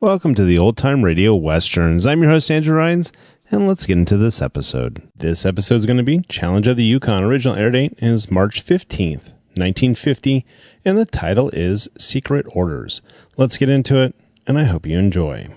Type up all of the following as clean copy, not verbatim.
Welcome to the Old Time Radio Westerns. I'm your host, Andrew Rhines, and let's get into this episode. This episode is going to be Challenge of the Yukon. Original air date is March 15th, 1950, and the title is Secret Orders. Let's get into it, and I hope you enjoy.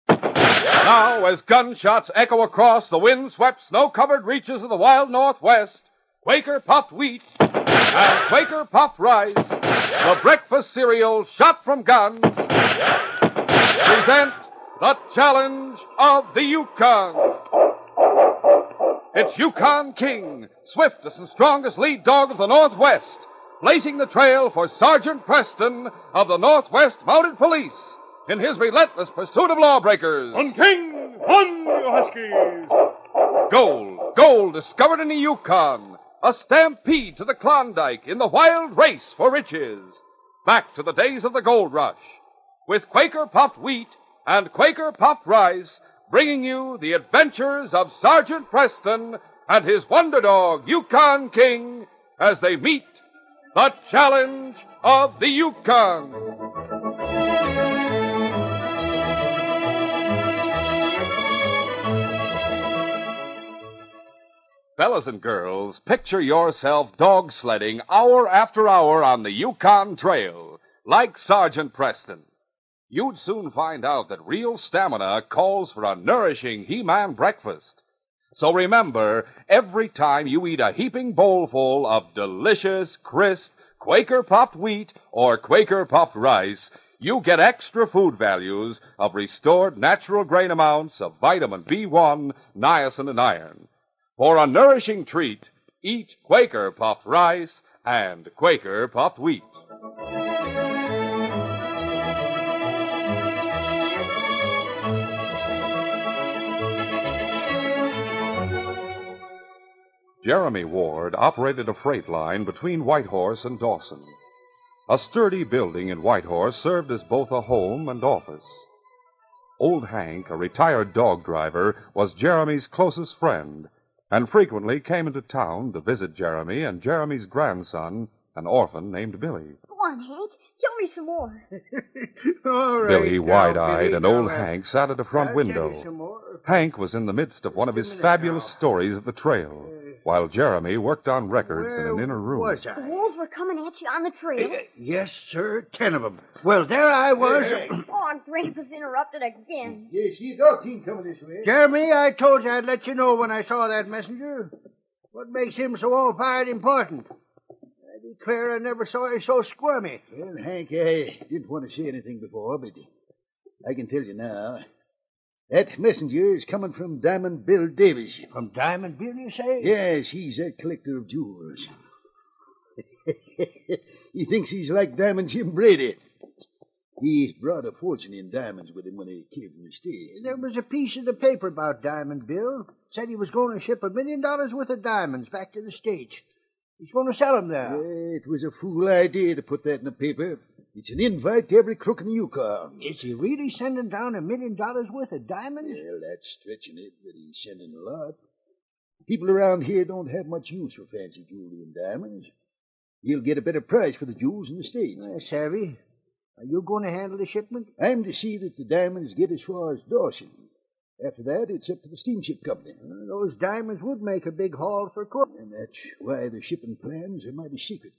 Now, as gunshots echo across the wind-swept, snow-covered reaches of the wild Northwest, Quaker Puffed Wheat and Quaker Puffed Rice, the breakfast cereal shot from guns, present the Challenge of the Yukon. It's Yukon King, swiftest and strongest lead dog of the Northwest, blazing the trail for Sergeant Preston of the Northwest Mounted Police in his relentless pursuit of lawbreakers. On King, on, you Huskies! Gold discovered in the Yukon. A stampede to the Klondike in the wild race for riches. Back to the days of the gold rush. With Quaker Puffed Wheat and Quaker Puffed Rice, bringing you the adventures of Sergeant Preston and his wonder dog, Yukon King, as they meet the Challenge of the Yukon. Fellas and girls, picture yourself dog sledding hour after hour on the Yukon Trail, like Sergeant Preston. You'd soon find out that real stamina calls for a nourishing He-Man breakfast. So remember, every time you eat a heaping bowlful of delicious, crisp Quaker Puffed Wheat or Quaker Puffed Rice, you get extra food values of restored natural grain amounts of vitamin B1, niacin, and iron. For a nourishing treat, eat Quaker Puffed Rice and Quaker Puffed Wheat. Jeremy Ward operated a freight line between Whitehorse and Dawson. A sturdy building in Whitehorse served as both a home and office. Old Hank, a retired dog driver, was Jeremy's closest friend, and frequently came into town to visit Jeremy and Jeremy's grandson, an orphan named Billy. Go on, Hank. Tell me some more. All right. Billy, now, wide-eyed, Billy, and now, old Hank sat at a front I'll window. tell you some more. Hank was in the midst of one of his fabulous stories of the trail, while Jeremy worked on records in an inner room. Was The I? wolves were coming at you on the trail. Yes, sir, 10 of them. Well, there I was. Oh, Grandpa's interrupted again. Yeah, see a dog team coming this way. Jeremy, I told you I'd let you know when I saw that messenger. What makes him so all-fired important? I declare I never saw you so squirmy. Well, Hank, I didn't want to say anything before, but I can tell you now. That messenger is coming from Diamond Bill Davis. From Diamond Bill, you say? Yes, he's a collector of jewels. He thinks he's like Diamond Jim Brady. He brought a fortune in diamonds with him when he came from the States. There was a piece of the paper about Diamond Bill. Said he was going to ship $1 million worth of diamonds back to the States. He's going to sell them there. It was a fool idea to put that in the paper. It's an invite to every crook in the Yukon. Is he really sending down $1 million worth of diamonds? Well, that's stretching it, but he's sending a lot. People around here don't have much use for fancy jewelry and diamonds. He'll get a better price for the jewels in the States. Savvy. Are you going to handle the shipment? I'm to see that the diamonds get as far as Dawson. After that, it's up to the steamship company. Those diamonds would make a big haul for Cook. And that's why the shipping plans are mighty secret.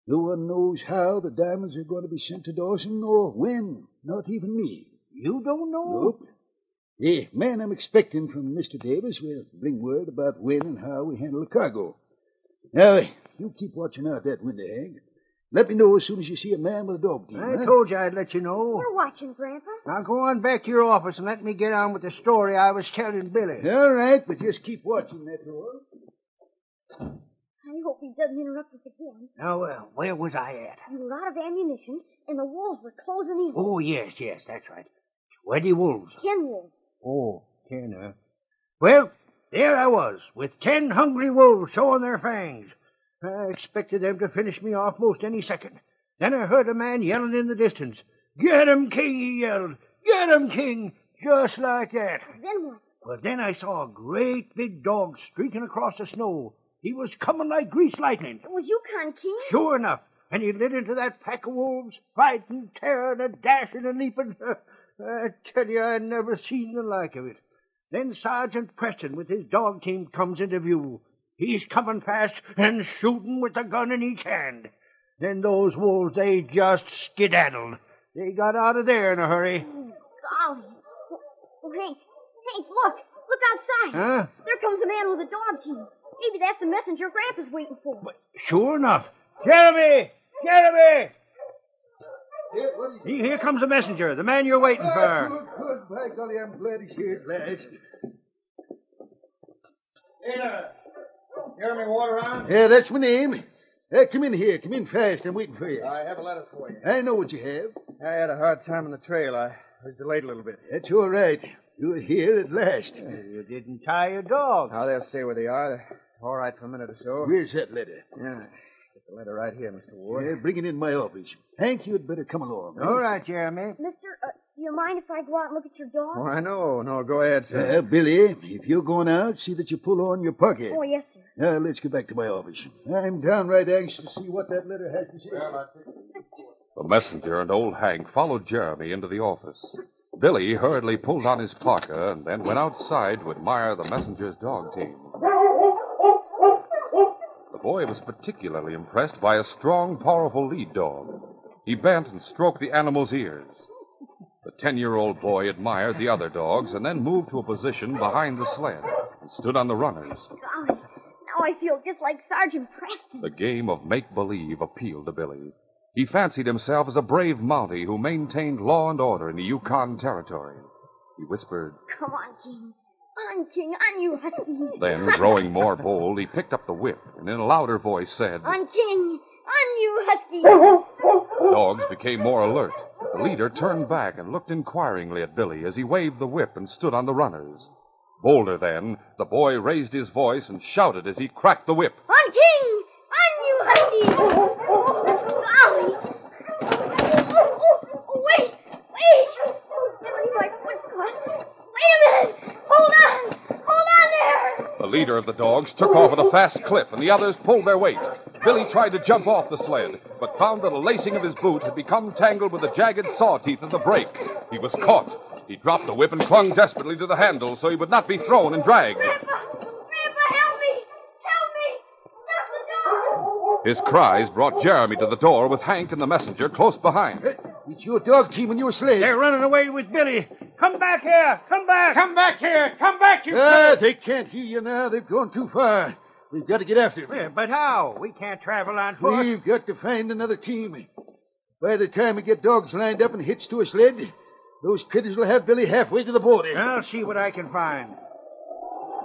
No one knows how the diamonds are going to be sent to Dawson or when. Not even me. You don't know? Nope. The man I'm expecting from Mr. Davis will bring word about when and how we handle the cargo. Now, you keep watching out that window, Hank. Let me know as soon as you see a man with a dog team. I told you I'd let you know. We're watching, Grandpa. Now go on back to your office and let me get on with the story I was telling Billy. All right, but just keep watching, that's all. I hope he doesn't interrupt us again. Now, where was I at? We were out of ammunition, and the wolves were closing in. Oh, yes, that's right. 20 wolves. 10 wolves. Oh, 10, huh? Well, there I was, with 10 hungry wolves showing their fangs. I expected them to finish me off most any second. Then I heard a man yelling in the distance. "Get him, King," he yelled. "Get him, King," just like that. Then what? But then I saw a great big dog streaking across the snow. He was coming like greased lightning. It was Yukon King? Sure enough, and he lit into that pack of wolves, fighting, tearing, and dashing and leaping. I tell you, I never seen the like of it. Then Sergeant Preston with his dog team comes into view. He's coming fast and shooting with a gun in each hand. Then those wolves, they just skedaddled. They got out of there in a hurry. Golly. Oh, Hank, look. Look outside. Huh? There comes a man with a dog team. Maybe that's the messenger Grandpa's waiting for. But sure enough. Jeremy! Jeremy! Yeah, what is it? Here comes the messenger, the man you're waiting for. Good. By golly, I'm glad he's here at last. Hey there. Jeremy Ward around? Yeah, that's my name. Come in here. Come in fast. I'm waiting for you. I have a letter for you. I know what you have. I had a hard time on the trail. I was delayed a little bit. That's all right. You're here at last. You didn't tie your dog. Now, they'll stay where they are. They're all right for a minute or so. Where's that letter? Yeah. Get the letter right here, Mr. Ward. Yeah, bring it in my office. Hank, you'd better come along. All right, Jeremy. Mister, do you mind if I go out and look at your dog? Oh, I know. No, go ahead, sir. Billy, if you're going out, see that you pull on your pocket. Oh, yes, sir. Now, let's get back to my office. I'm downright anxious to see what that letter has to say. The messenger and old Hank followed Jeremy into the office. Billy hurriedly pulled on his parka and then went outside to admire the messenger's dog team. The boy was particularly impressed by a strong, powerful lead dog. He bent and stroked the animal's ears. The 10-year-old boy admired the other dogs and then moved to a position behind the sled and stood on the runners. Golly, now I feel just like Sergeant Preston. The game of make-believe appealed to Billy. He fancied himself as a brave Mountie who maintained law and order in the Yukon Territory. He whispered, Come on, King. On you huskies. then, growing more bold, he picked up the whip and in a louder voice said, On King. On you huskies. Dogs became more alert. The leader turned back and looked inquiringly at Billy as he waved the whip and stood on the runners. Bolder then, the boy raised his voice and shouted as he cracked the whip. On King. On you huskies. Golly. Oh, wait. Jeremy, my foot's caught. Wait a minute. Hold on there. The leader of the dogs took off at a fast clip, and the others pulled their weight. Billy tried to jump off the sled, but found that a lacing of his boot had become tangled with the jagged saw teeth of the brake. He was caught. He dropped the whip and clung desperately to the handle so he would not be thrown and dragged. Grandpa, help me. Stop the dog. His cries brought Jeremy to the door with Hank and the messenger close behind. It's your dog team and your sled. They're running away with Billy. Come back here. Come back. Come back here. Come back, you They can't hear you now. They've gone too far. We've got to get after them. Yeah, but how? We can't travel on foot. We've got to find another team. By the time we get dogs lined up and hitched to a sled, those critters will have Billy halfway to the border. I'll see what I can find.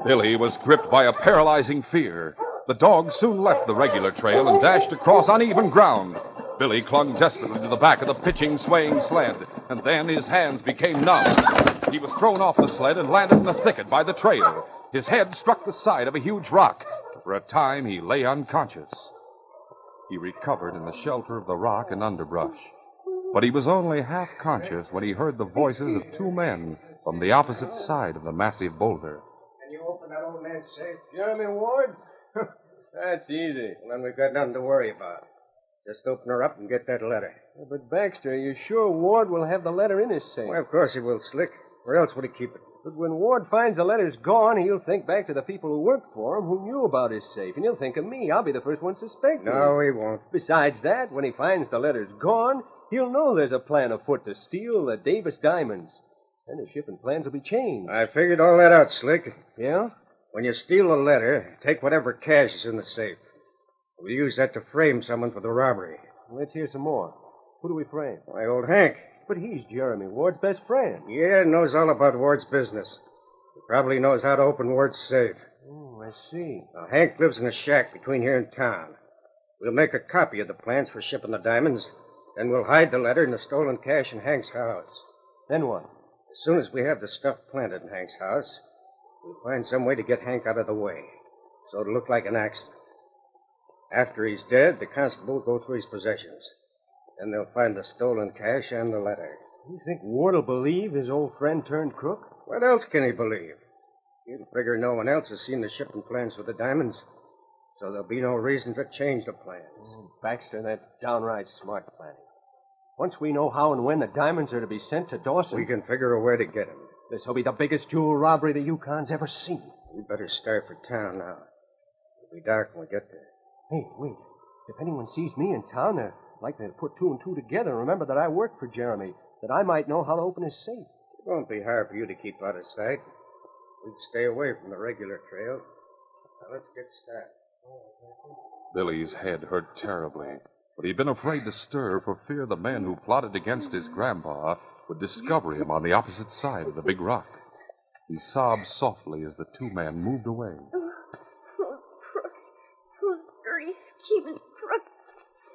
Billy was gripped by a paralyzing fear. The dogs soon left the regular trail and dashed across uneven ground. Billy clung desperately to the back of the pitching, swaying sled, and then his hands became numb. He was thrown off the sled and landed in a thicket by the trail. His head struck the side of a huge rock. For a time, he lay unconscious. He recovered in the shelter of the rock and underbrush. But he was only half conscious when he heard the voices of two men from the opposite side of the massive boulder. Can you open that old man's safe, Jeremy Ward? That's easy. Then we've got nothing to worry about. Just open her up and get that letter. Yeah, but Baxter, are you sure Ward will have the letter in his safe? Well, of course he will, Slick. Where else would he keep it? But when Ward finds the letter's gone, he'll think back to the people who worked for him who knew about his safe, and he'll think of me. I'll be the first one suspected. No, he won't. Besides that, when he finds the letter's gone, he'll know there's a plan afoot to steal the Davis diamonds. Then his shipping plans will be changed. I figured all that out, Slick. Yeah? When you steal a letter, take whatever cash is in the safe. We'll use that to frame someone for the robbery. Let's hear some more. Who do we frame? My old Hank. But he's Jeremy Ward's best friend. Yeah, knows all about Ward's business. He probably knows how to open Ward's safe. Oh, I see. Now, Hank lives in a shack between here and town. We'll make a copy of the plans for shipping the diamonds, then we'll hide the letter and the stolen cash in Hank's house. Then what? As soon as we have the stuff planted in Hank's house, we'll find some way to get Hank out of the way, so it'll look like an accident. After he's dead, the constable will go through his possessions. Then they'll find the stolen cash and the letter. You think Ward will believe his old friend turned crook? What else can he believe? He'll figure no one else has seen the shipping plans for the diamonds. So there'll be no reason to change the plans. Baxter, that's downright smart planning. Once we know how and when the diamonds are to be sent to Dawson, We can figure a way to get them. this will be the biggest jewel robbery the Yukon's ever seen. We better start for town now. It'll be dark when we get there. Hey, wait. If anyone sees me in town, they're likely to put two and two together and remember that I work for Jeremy, that I might know how to open his safe. It won't be hard for you to keep out of sight. We'd stay away from the regular trail. Now let's get started. Billy's head hurt terribly, but he'd been afraid to stir for fear the men who plotted against his grandpa would discover him on the opposite side of the big rock. He sobbed softly as the two men moved away. Those crooks. Those dirty, scheming crooks.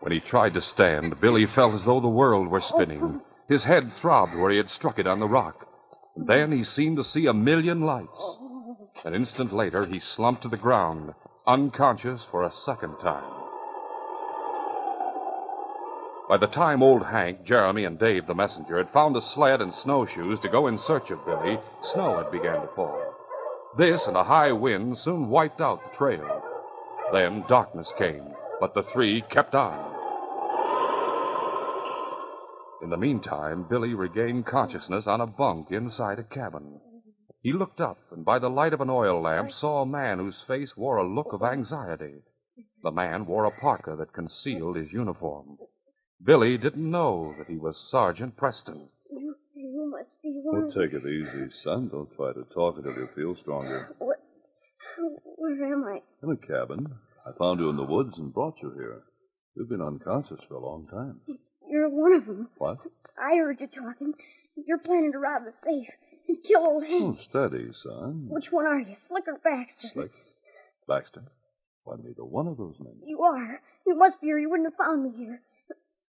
When he tried to stand, Billy felt as though the world were spinning. His head throbbed where he had struck it on the rock. And then he seemed to see a million lights. An instant later, he slumped to the ground, unconscious for a second time. By the time old Hank, Jeremy, and Dave, the messenger, had found a sled and snowshoes to go in search of Billy, snow had begun to fall. This and a high wind soon wiped out the trail. Then darkness came, but the three kept on. In the meantime, Billy regained consciousness on a bunk inside a cabin. He looked up and by the light of an oil lamp saw a man whose face wore a look of anxiety. The man wore a parka that concealed his uniform. Billy didn't know that he was Sergeant Preston. You must be one. Oh, take it easy, son. Don't try to talk until you feel stronger. Where am I? In a cabin. I found you in the woods and brought you here. You've been unconscious for a long time. You're one of them. What? I heard you talking. You're planning to rob the safe and kill old Hank. Oh, steady, son. Which one are you, Slick or Baxter? Slick? Baxter? Why, neither one of those men. You are. You must be, or you wouldn't have found me here.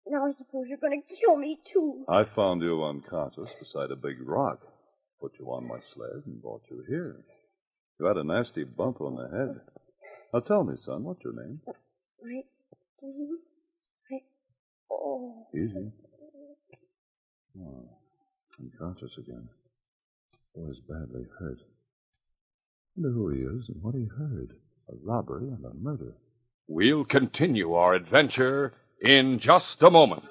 Now I suppose you're going to kill me, too. I found you unconscious beside a big rock, put you on my sled, and brought you here. You had a nasty bump on the head. Now tell me, son, what's your name? Oh. Easy. Oh, unconscious again. Boy's badly hurt. Wonder who he is and what he heard. A robbery and a murder. We'll continue our adventure in just a moment.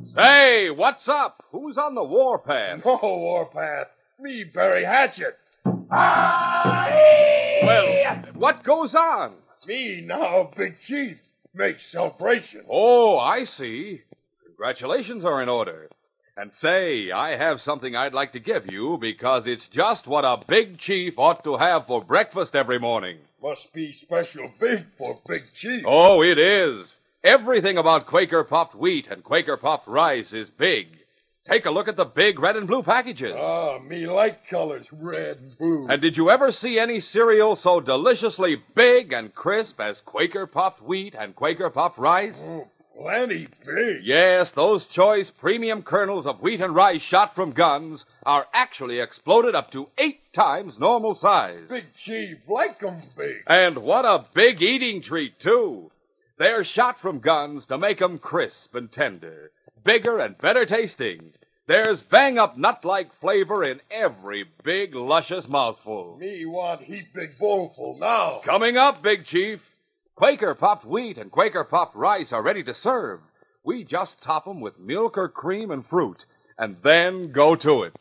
Say, what's up? Who's on the warpath? No warpath. Me, Barry Hatchet. Well, what goes on? Me now, big chief. Make celebration. Oh, I see. Congratulations are in order. And say, I have something I'd like to give you because it's just what a big chief ought to have for breakfast every morning. Must be special big for big chief. Oh, it is. Everything about Quaker puffed wheat and Quaker puffed rice is big. Take a look at the big red and blue packages. Ah, me like colors, red and blue. And did you ever see any cereal so deliciously big and crisp as Quaker puffed wheat and Quaker puffed rice? Oh, plenty big. Yes, those choice premium kernels of wheat and rice shot from guns are actually exploded up to 8 times normal size. Big chief, like 'em big. And what a big eating treat, too. They're shot from guns to make 'em crisp and tender, bigger and better tasting. There's bang-up nut-like flavor in every big, luscious mouthful. Me want heap big bowlful now. Coming up, Big Chief, Quaker puffed wheat and Quaker puffed rice are ready to serve. We just top 'em with milk or cream and fruit, and then go to it.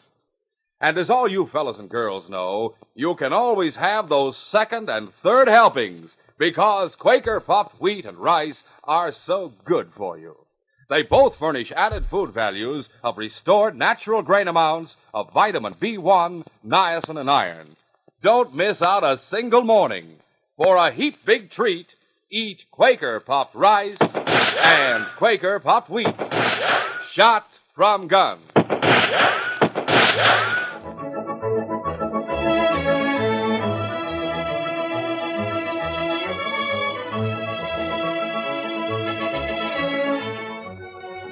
And as all you fellas and girls know, you can always have those second and third helpings because Quaker puffed wheat and rice are so good for you. They both furnish added food values of restored natural grain amounts of vitamin B1, niacin, and iron. Don't miss out a single morning. For a heap big treat, eat Quaker puffed rice and Quaker puffed wheat. Shot from guns.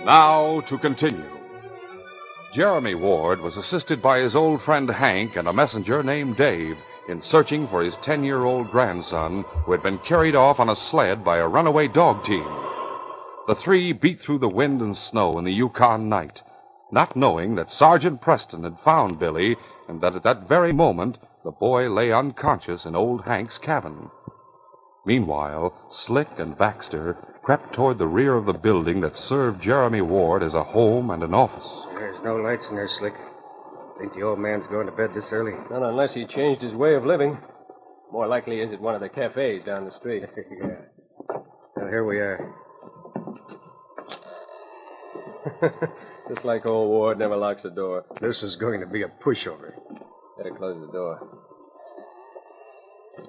Now to continue. Jeremy Ward was assisted by his old friend Hank and a messenger named Dave in searching for his 10-year-old grandson who had been carried off on a sled by a runaway dog team. The three beat through the wind and snow in the Yukon night, not knowing that Sergeant Preston had found Billy and that at that very moment the boy lay unconscious in old Hank's cabin. Meanwhile, Slick and Baxter crept toward the rear of the building that served Jeremy Ward as a home and an office. There's no lights in there, Slick. Think the old man's going to bed this early? Not unless he changed his way of living. More likely is at one of the cafes down the street. Yeah. Well, here we are. Just like old Ward never locks the door. This is going to be a pushover. Better close the door.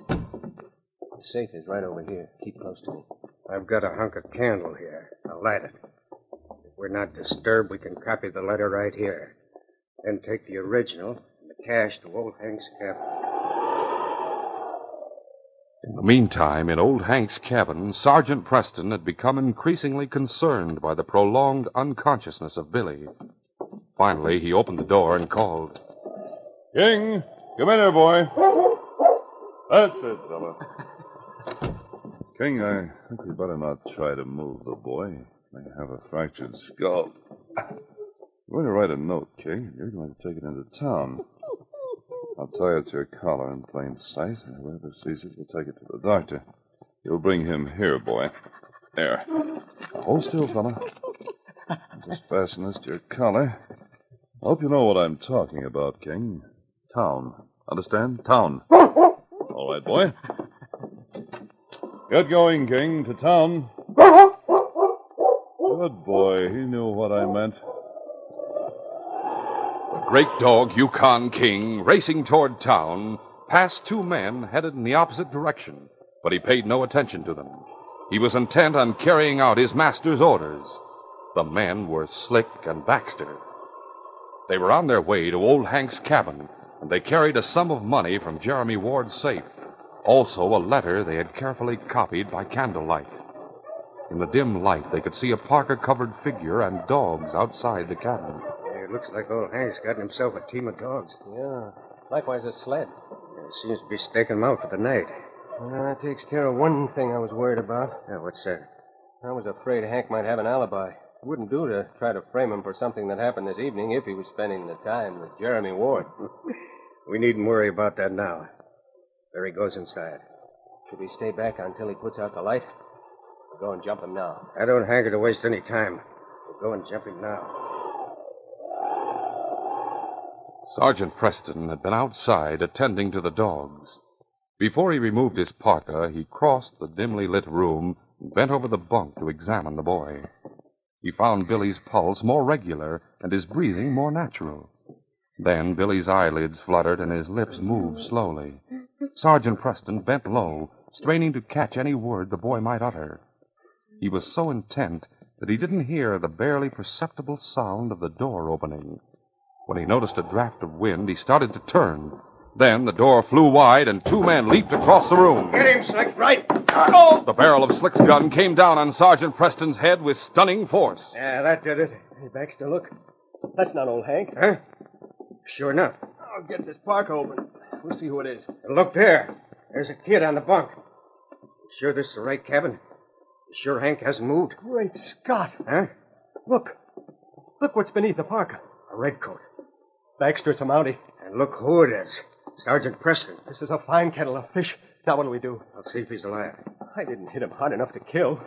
The safe is right over here. Keep close to me. I've got a hunk of candle here. I'll light it. If we're not disturbed, we can copy the letter right here. Then take the original and the cash to old Hank's cabin. In the meantime, in old Hank's cabin, Sergeant Preston had become increasingly concerned by the prolonged unconsciousness of Billy. Finally, he opened the door and called. King, come in here, boy. That's it, fella. King, I think we better not try to move the boy. He may have a fractured skull. I'm going to write a note, King. You're going to take it into town. I'll tie it to your collar in plain sight, and whoever sees it will take it to the doctor. You'll bring him here, boy. There. Now, hold still, fella. I'll just fasten this to your collar. I hope you know what I'm talking about, King. Town. Understand? Town. All right, boy. Get going, King, to town. Good boy. He knew what I meant. The great dog, Yukon King, racing toward town, passed two men headed in the opposite direction, but he paid no attention to them. He was intent on carrying out his master's orders. The men were Slick and Baxter. They were on their way to old Hank's cabin, and they carried a sum of money from Jeremy Ward's safe. Also, a letter they had carefully copied by candlelight. In the dim light, they could see a parka-covered figure and dogs outside the cabin. It looks like old Hank's gotten himself a team of dogs. Yeah. Likewise a sled. Seems to be staking them out for the night. That takes care of one thing I was worried about. Yeah, what's that? I was afraid Hank might have an alibi. It wouldn't do to try to frame him for something that happened this evening if he was spending the time with Jeremy Ward. We needn't worry about that now. There he goes inside. Should we stay back until he puts out the light? We'll go and jump him now. I don't hanker to waste any time. We'll go and jump him now. Sergeant Preston had been outside attending to the dogs. Before he removed his parka, he crossed the dimly lit room and bent over the bunk to examine the boy. He found Billy's pulse more regular and his breathing more natural. Then Billy's eyelids fluttered and his lips moved slowly. Sergeant Preston bent low, straining to catch any word the boy might utter. He was so intent that he didn't hear the barely perceptible sound of the door opening. When he noticed a draft of wind, he started to turn. Then the door flew wide and two men leaped across the room. Get him, Slick, right? The barrel of Slick's gun came down on Sergeant Preston's head with stunning force. Yeah, that did it. Hey, Baxter, look. That's not old Hank. Huh? Sure enough. I'll get this parka open. We'll see who it is. Look there. There's a kid on the bunk. You sure this is the right cabin? You sure Hank hasn't moved? Great Scott. Huh? Look. Look what's beneath the parka. A redcoat. Baxter, it's a Mountie. And look who it is. Sergeant Preston. This is a fine kettle of fish. Now what do we do? I'll see if he's alive. I didn't hit him hard enough to kill.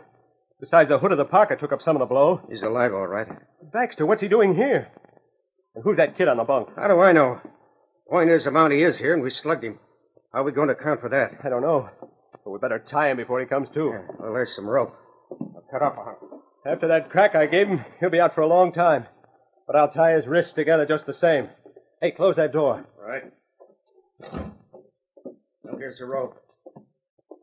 Besides, the hood of the parka took up some of the blow. He's alive, all right. Baxter, what's he doing here? And who's that kid on the bunk? How do I know? Point is, the Mountie is here, and we slugged him. How are we going to account for that? I don't know. But we better tie him before he comes to. Yeah, well, there's some rope. I'll cut off a hunk. After that crack I gave him, he'll be out for a long time. But I'll tie his wrists together just the same. Hey, close that door. All right. Now, here's the rope.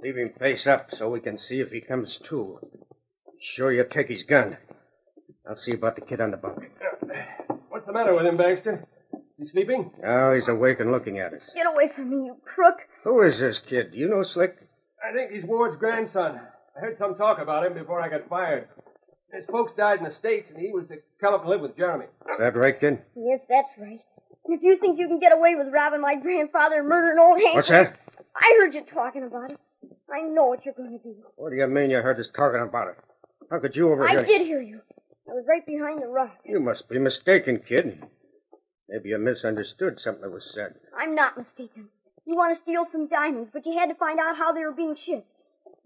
Leave him face up so we can see if he comes to. Be sure you take his gun. I'll see about the kid on the bunk. What's the matter with him, Baxter? He sleeping? Oh, he's awake and looking at us. Get away from me, you crook. Who is this kid? Do you know Slick? I think he's Ward's grandson. I heard some talk about him before I got fired. His folks died in the States, and he was to come up and live with Jeremy. Is that right, kid? Yes, that's right. If you think you can get away with robbing my grandfather and murdering old Hank... What's that? I heard you talking about it. I know what you're going to do. What do you mean you heard us talking about it? How could you overhear? I did hear you. I was right behind the rock. You must be mistaken, kid. Maybe you misunderstood something that was said. I'm not mistaken. You want to steal some diamonds, but you had to find out how they were being shipped.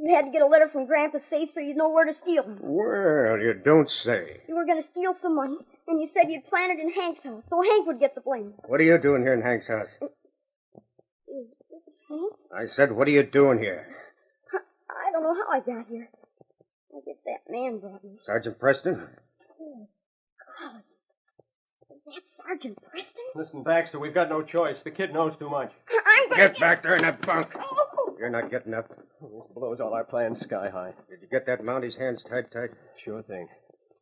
You had to get a letter from Grandpa's safe so you'd know where to steal them. Well, you don't say. You were going to steal some money, and you said you'd plan it in Hank's house, so Hank would get the blame. What are you doing here in Hank's house? Is this Hank's? I said, what are you doing here? I don't know how I got here. I guess that man brought me. Sergeant Preston? Oh, God. Is that Sergeant Preston? Listen, Baxter, we've got no choice. The kid knows too much. I'm going to Get back there in that bunk. Oh. You're not getting up. This blows all our plans sky high. Did you get that Mounty's hands tied tight? Sure thing.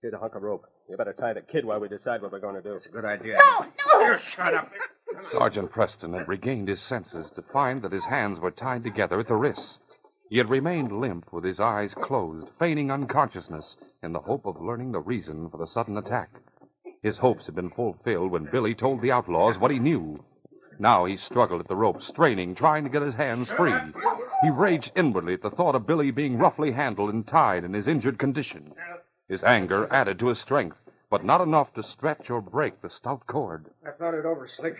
Here's a hunk of rope. You better tie the kid while we decide what we're going to do. It's a good idea. No! You shut up. Sergeant Preston had regained his senses to find that his hands were tied together at the wrists. He had remained limp with his eyes closed, feigning unconsciousness in the hope of learning the reason for the sudden attack. His hopes had been fulfilled when Billy told the outlaws what he knew. Now he struggled at the rope, straining, trying to get his hands free. He raged inwardly at the thought of Billy being roughly handled and tied in his injured condition. His anger added to his strength, but not enough to stretch or break the stout cord. I thought it over, Slick.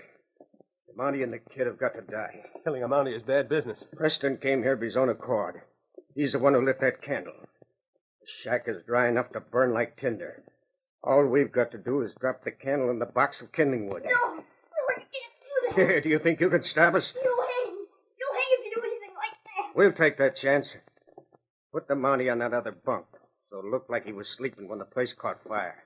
Mounty and the kid have got to die. Killing a Mountie is bad business. Preston came here of his own accord. He's the one who lit that candle. The shack is dry enough to burn like tinder. All we've got to do is drop the candle in the box of kindling wood. No, you can't do that. Do you think you can stab us? You'll hang. You'll hang if you do anything like that. We'll take that chance. Put the Mountie on that other bunk, so it'll look like he was sleeping when the place caught fire.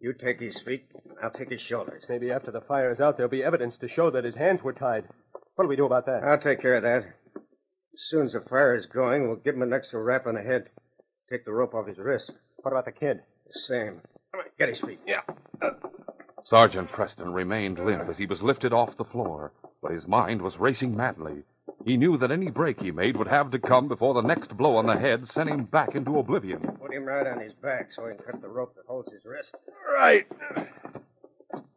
You take his feet, I'll take his shoulders. Maybe after the fire is out, there'll be evidence to show that his hands were tied. What'll we do about that? I'll take care of that. As soon as the fire is going, we'll give him an extra rap on the head. Take the rope off his wrist. What about the kid? The same. Come on, get his feet. Yeah. Sergeant Preston remained limp as he was lifted off the floor, but his mind was racing madly. He knew that any break he made would have to come before the next blow on the head sent him back into oblivion. Put him right on his back so he can cut the rope that holds his wrist. Right.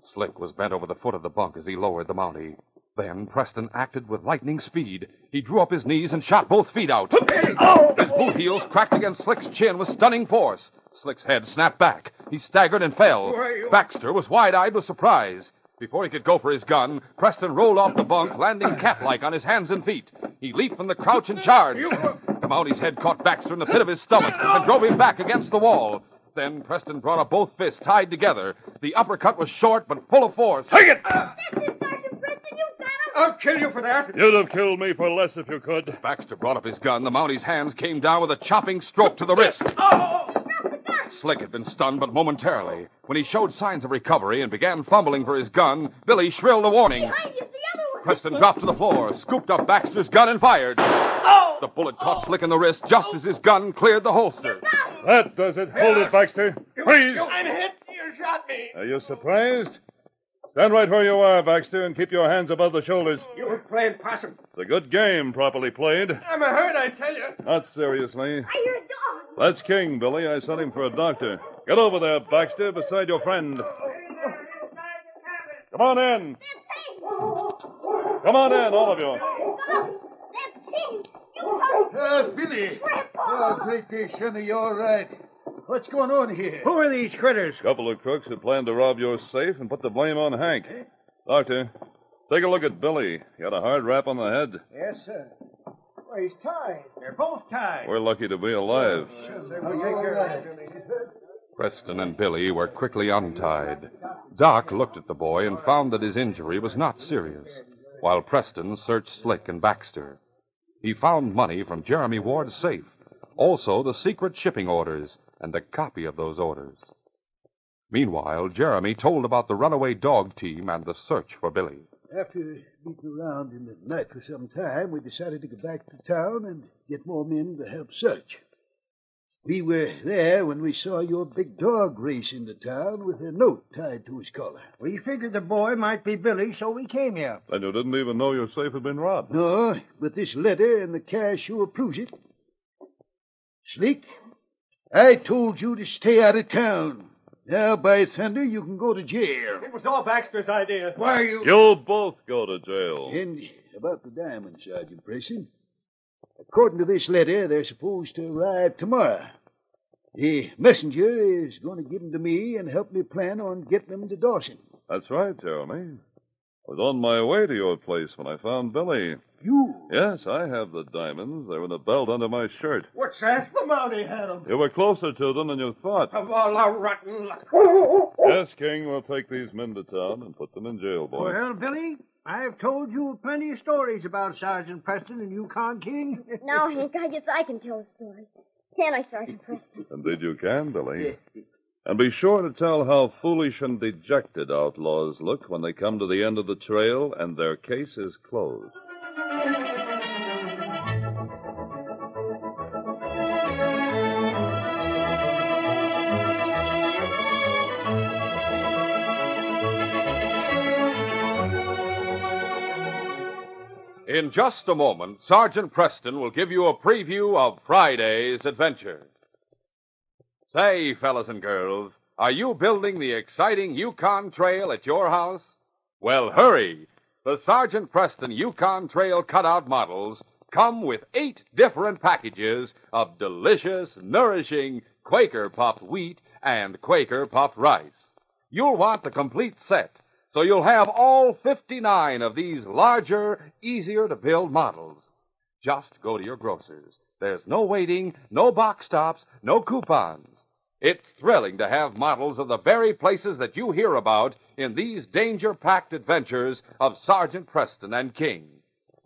Slick was bent over the foot of the bunk as he lowered the Mountie. Then Preston acted with lightning speed. He drew up his knees and shot both feet out. His boot heels cracked against Slick's chin with stunning force. Slick's head snapped back. He staggered and fell. Baxter was wide-eyed with surprise. Before he could go for his gun, Preston rolled off the bunk, landing cat-like on his hands and feet. He leaped from the crouch and charged. The Mountie's head caught Baxter in the pit of his stomach and drove him back against the wall. Then Preston brought up both fists tied together. The uppercut was short but full of force. Take it! That's it, Sergeant Preston. You got him. I'll kill you for that. You'd have killed me for less if you could. Baxter brought up his gun. The Mountie's hands came down with a chopping stroke to the wrist. Slick had been stunned but momentarily. When he showed signs of recovery and began fumbling for his gun, Billy shrilled a warning. Behind you, the other one. Preston dropped to the floor, scooped up Baxter's gun, and fired. The bullet caught Slick in the wrist just as his gun cleared the holster. That does it. Hold it, Baxter. Freeze! I'm hit. You shot me. Are you surprised? Stand right where you are, Baxter, and keep your hands above the shoulders. You were playing possum. It's a good game, properly played. I'm hurt, I tell you. Not seriously. I hear a dog. That's King, Billy. I sent him for a doctor. Get over there, Baxter, beside your friend. Come on in. That's Hank. Come on in, all of you. That's King. You come. Billy. Grandpa. Great day, Sonny. You all right? What's going on here? Who are these critters? Couple of crooks had planned to rob your safe and put the blame on Hank. Doctor, take a look at Billy. He had a hard rap on the head. Yes, sir. Well, he's tied. They're both tied. We're lucky to be alive. Preston and Billy were quickly untied. Doc looked at the boy and found that his injury was not serious, while Preston searched Slick and Baxter. He found money from Jeremy Ward's safe, also the secret shipping orders and a copy of those orders. Meanwhile, Jeremy told about the runaway dog team and the search for Billy. After beating around in the night for some time, we decided to go back to town and get more men to help search. We were there when we saw your big dog race into town with a note tied to his collar. We figured the boy might be Billy, so we came here. Then you didn't even know your safe had been robbed. No, but this letter and the cash sure proves it. Slick, I told you to stay out of town. Now, by thunder, you can go to jail. It was all Baxter's idea. Why are you... You'll both go to jail. And about the diamonds, Sergeant Preston. According to this letter, they're supposed to arrive tomorrow. The messenger is going to give 'em to me and help me plan on getting 'em to Dawson. That's right, Jeremy. I was on my way to your place when I found Billy. You? Yes, I have the diamonds. They're in a belt under my shirt. What's that? The Mountie had 'em. You were closer to them than you thought. Of all the rotten luck. Yes, King, we'll take these men to town and put them in jail, boy. Well, Billy, I've told you plenty of stories about Sergeant Preston and Yukon King. Now, Hank, I guess I can tell a story. Can I, Sergeant Preston? Indeed you can, Billy. And be sure to tell how foolish and dejected outlaws look when they come to the end of the trail and their case is closed. In just a moment, Sergeant Preston will give you a preview of Friday's adventure. Say, fellas and girls, are you building the exciting Yukon Trail at your house? Well, hurry! The Sergeant Preston Yukon Trail cutout models come with 8 different packages of delicious, nourishing Quaker puffed wheat and Quaker puffed rice. You'll want the complete set, so you'll have all 59 of these larger, easier-to-build models. Just go to your grocer's. There's no waiting, no box stops, no coupons. It's thrilling to have models of the very places that you hear about in these danger-packed adventures of Sergeant Preston and King.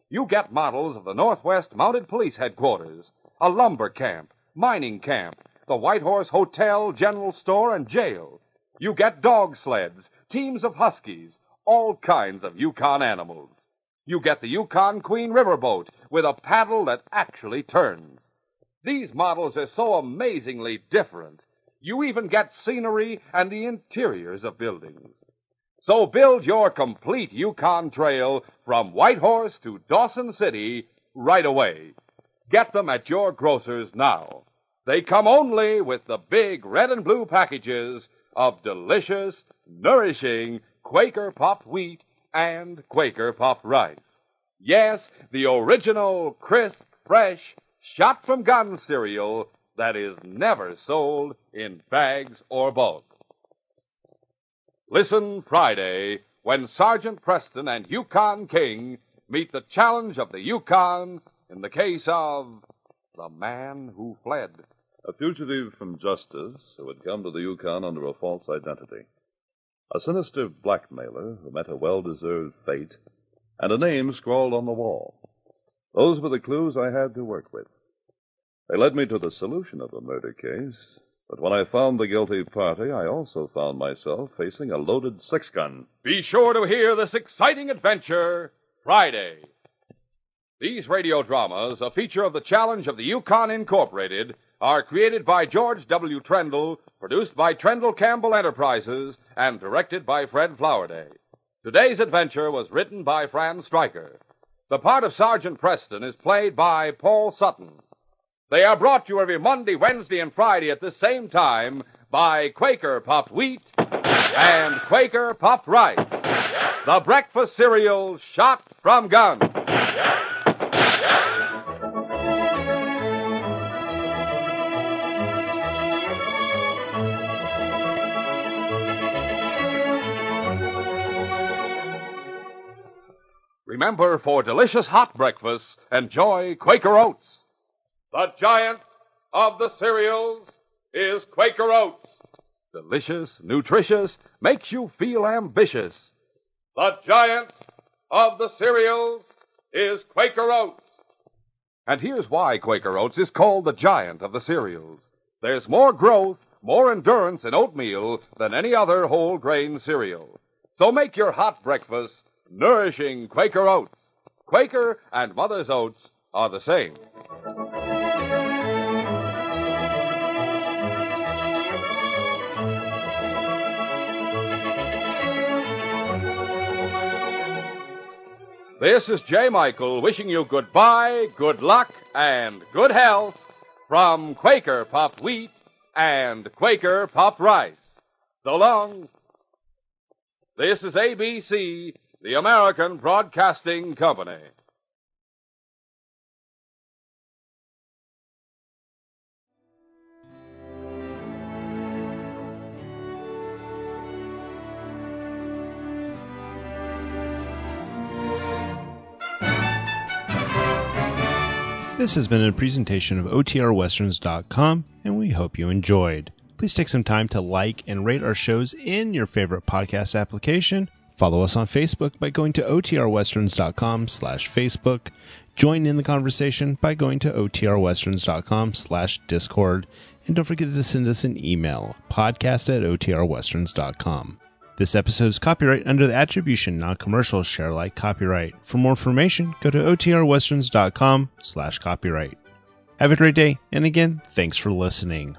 You get models of the Northwest Mounted Police Headquarters, a lumber camp, mining camp, the White Horse Hotel, General Store, and jail. You get dog sleds, teams of huskies, all kinds of Yukon animals. You get the Yukon Queen riverboat with a paddle that actually turns. These models are so amazingly different. You even get scenery and the interiors of buildings. So build your complete Yukon Trail from Whitehorse to Dawson City right away. Get them at your grocer's now. They come only with the big red and blue packages of delicious, nourishing Quaker puffed wheat and Quaker puffed rice. Yes, the original, crisp, fresh, shot-from-gun cereal that is never sold in bags or bulk. Listen Friday when Sergeant Preston and Yukon King meet the challenge of the Yukon in the case of the man who fled. A fugitive from justice who had come to the Yukon under a false identity. A sinister blackmailer who met a well-deserved fate, and a name scrawled on the wall. Those were the clues I had to work with. They led me to the solution of the murder case, but when I found the guilty party, I also found myself facing a loaded 6-gun. Be sure to hear this exciting adventure Friday. These radio dramas, a feature of the Challenge of the Yukon Incorporated, are created by George W. Trendle, produced by Trendle Campbell Enterprises, and directed by Fred Flowerday. Today's adventure was written by Fran Stryker. The part of Sergeant Preston is played by Paul Sutton. They are brought to you every Monday, Wednesday, and Friday at the same time by Quaker Puffed Wheat and Quaker Puffed Rice, the breakfast cereal shot from guns. Remember, for delicious hot breakfasts, enjoy Quaker Oats. The giant of the cereals is Quaker Oats. Delicious, nutritious, makes you feel ambitious. The giant of the cereals is Quaker Oats. And here's why Quaker Oats is called the giant of the cereals. There's more growth, more endurance in oatmeal than any other whole grain cereal. So make your hot breakfast nourishing Quaker Oats. Quaker and Mother's Oats are the same. This is J. Michael wishing you goodbye, good luck, and good health from Quaker Puffed Wheat and Quaker Puffed Rice. So long. This is ABC, the American Broadcasting Company. This has been a presentation of OTRWesterns.com, and we hope you enjoyed. Please take some time to like and rate our shows in your favorite podcast application. Follow us on Facebook by going to OTRWesterns.com/Facebook. Join in the conversation by going to OTRWesterns.com/Discord. And don't forget to send us an email, podcast@OTRWesterns.com. This episode is copyright under the Attribution Non-Commercial Share Alike copyright. For more information, go to OTRWesterns.com/copyright. Have a great day, and again, thanks for listening.